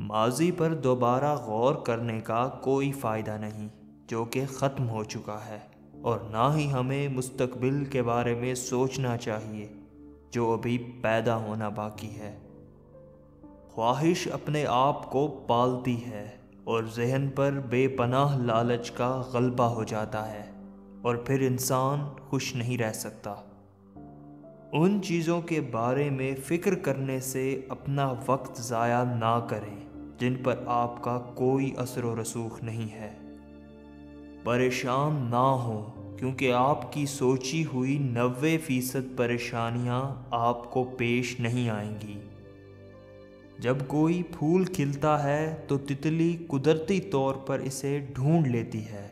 ماضی پر دوبارہ غور کرنے کا کوئی فائدہ نہیں جو کہ ختم ہو چکا ہے، اور نہ ہی ہمیں مستقبل کے بارے میں سوچنا چاہیے جو ابھی پیدا ہونا باقی ہے۔ خواہش اپنے آپ کو پالتی ہے اور ذہن پر بے پناہ لالچ کا غلبہ ہو جاتا ہے، اور پھر انسان خوش نہیں رہ سکتا۔ ان چیزوں کے بارے میں فکر کرنے سے اپنا وقت ضائع نہ کریں جن پر آپ کا کوئی اثر و رسوخ نہیں ہے۔ پریشان نہ ہوں کیونکہ آپ کی سوچی ہوئی 90% پریشانیاں آپ کو پیش نہیں آئیں گی۔ جب کوئی پھول کھلتا ہے تو تتلی قدرتی طور پر اسے ڈھونڈ لیتی ہے۔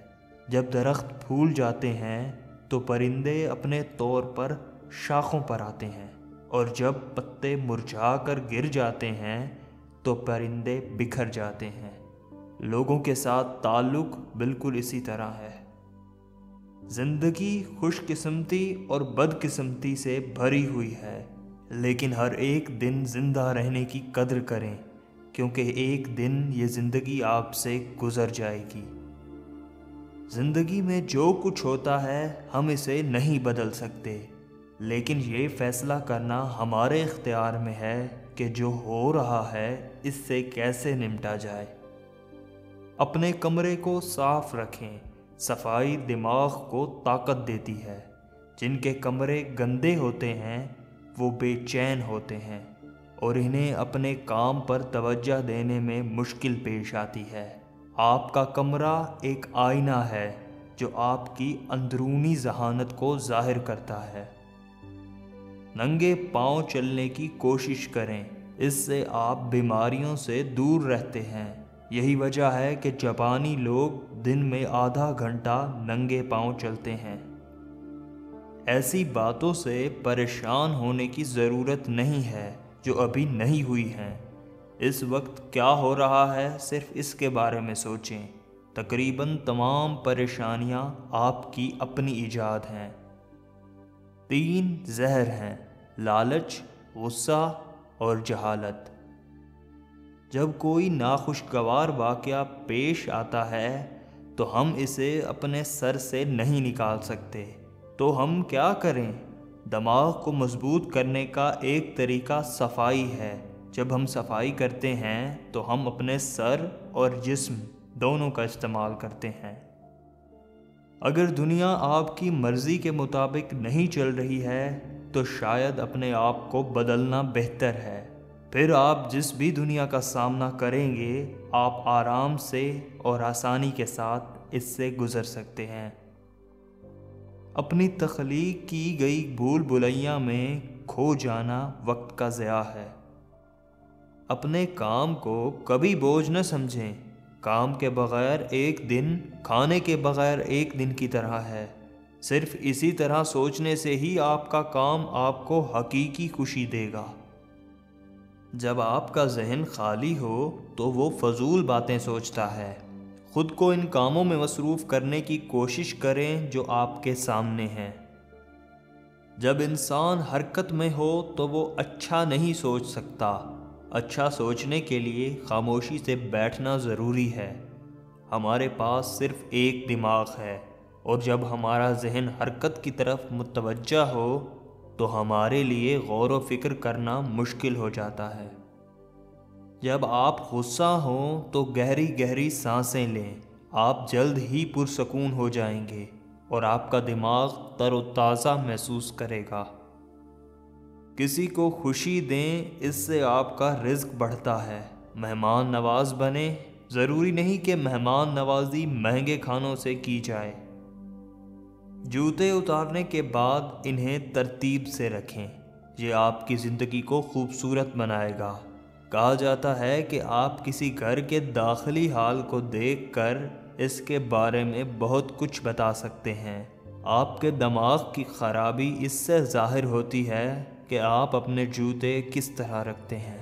جب درخت پھول جاتے ہیں تو پرندے اپنے طور پر شاخوں پر آتے ہیں، اور جب پتے مرجھا کر گر جاتے ہیں تو پرندے بکھر جاتے ہیں۔ لوگوں کے ساتھ تعلق بالکل اسی طرح ہے۔ زندگی خوش قسمتی اور بد قسمتی سے بھری ہوئی ہے، لیکن ہر ایک دن زندہ رہنے کی قدر کریں کیونکہ ایک دن یہ زندگی آپ سے گزر جائے گی۔ زندگی میں جو کچھ ہوتا ہے ہم اسے نہیں بدل سکتے، لیکن یہ فیصلہ کرنا ہمارے اختیار میں ہے کہ جو ہو رہا ہے اس سے کیسے نمٹا جائے۔ اپنے کمرے کو صاف رکھیں۔ صفائی دماغ کو طاقت دیتی ہے۔ جن کے کمرے گندے ہوتے ہیں وہ بے چین ہوتے ہیں اور انہیں اپنے کام پر توجہ دینے میں مشکل پیش آتی ہے۔ آپ کا کمرہ ایک آئینہ ہے جو آپ کی اندرونی ذہانت کو ظاہر کرتا ہے۔ ننگے پاؤں چلنے کی کوشش کریں، اس سے آپ بیماریوں سے دور رہتے ہیں۔ یہی وجہ ہے کہ جاپانی لوگ دن میں آدھا گھنٹہ ننگے پاؤں چلتے ہیں۔ ایسی باتوں سے پریشان ہونے کی ضرورت نہیں ہے جو ابھی نہیں ہوئی ہیں۔ اس وقت کیا ہو رہا ہے صرف اس کے بارے میں سوچیں۔ تقریباً تمام پریشانیاں آپ کی اپنی ایجاد ہیں۔ 3 زہر ہیں: لالچ، غصہ اور جہالت۔ جب کوئی ناخوشگوار واقعہ پیش آتا ہے تو ہم اسے اپنے سر سے نہیں نکال سکتے، تو ہم کیا کریں؟ دماغ کو مضبوط کرنے کا ایک طریقہ صفائی ہے۔ جب ہم صفائی کرتے ہیں تو ہم اپنے سر اور جسم دونوں کا استعمال کرتے ہیں۔ اگر دنیا آپ کی مرضی کے مطابق نہیں چل رہی ہے تو شاید اپنے آپ کو بدلنا بہتر ہے۔ پھر آپ جس بھی دنیا کا سامنا کریں گے آپ آرام سے اور آسانی کے ساتھ اس سے گزر سکتے ہیں۔ اپنی تخلیق کی گئی بھول بھلیاں میں کھو جانا وقت کا ضیاع ہے۔ اپنے کام کو کبھی بوجھ نہ سمجھیں۔ کام کے بغیر ایک دن کھانے کے بغیر ایک دن کی طرح ہے۔ صرف اسی طرح سوچنے سے ہی آپ کا کام آپ کو حقیقی خوشی دے گا۔ جب آپ کا ذہن خالی ہو تو وہ فضول باتیں سوچتا ہے۔ خود کو ان کاموں میں مصروف کرنے کی کوشش کریں جو آپ کے سامنے ہیں۔ جب انسان حرکت میں ہو تو وہ اچھا نہیں سوچ سکتا۔ اچھا سوچنے کے لیے خاموشی سے بیٹھنا ضروری ہے۔ ہمارے پاس صرف ایک دماغ ہے، اور جب ہمارا ذہن حرکت کی طرف متوجہ ہو تو ہمارے لیے غور و فکر کرنا مشکل ہو جاتا ہے۔ جب آپ غصہ ہوں تو گہری گہری سانسیں لیں۔ آپ جلد ہی پرسکون ہو جائیں گے اور آپ کا دماغ تر و تازہ محسوس کرے گا۔ کسی کو خوشی دیں، اس سے آپ کا رزق بڑھتا ہے۔ مہمان نواز بنیں۔ ضروری نہیں کہ مہمان نوازی مہنگے کھانوں سے کی جائے۔ جوتے اتارنے کے بعد انہیں ترتیب سے رکھیں۔ یہ آپ کی زندگی کو خوبصورت بنائے گا۔ کہا جاتا ہے کہ آپ کسی گھر کے داخلی حال کو دیکھ کر اس کے بارے میں بہت کچھ بتا سکتے ہیں۔ آپ کے دماغ کی خرابی اس سے ظاہر ہوتی ہے کہ آپ اپنے جوتے کس طرح رکھتے ہیں۔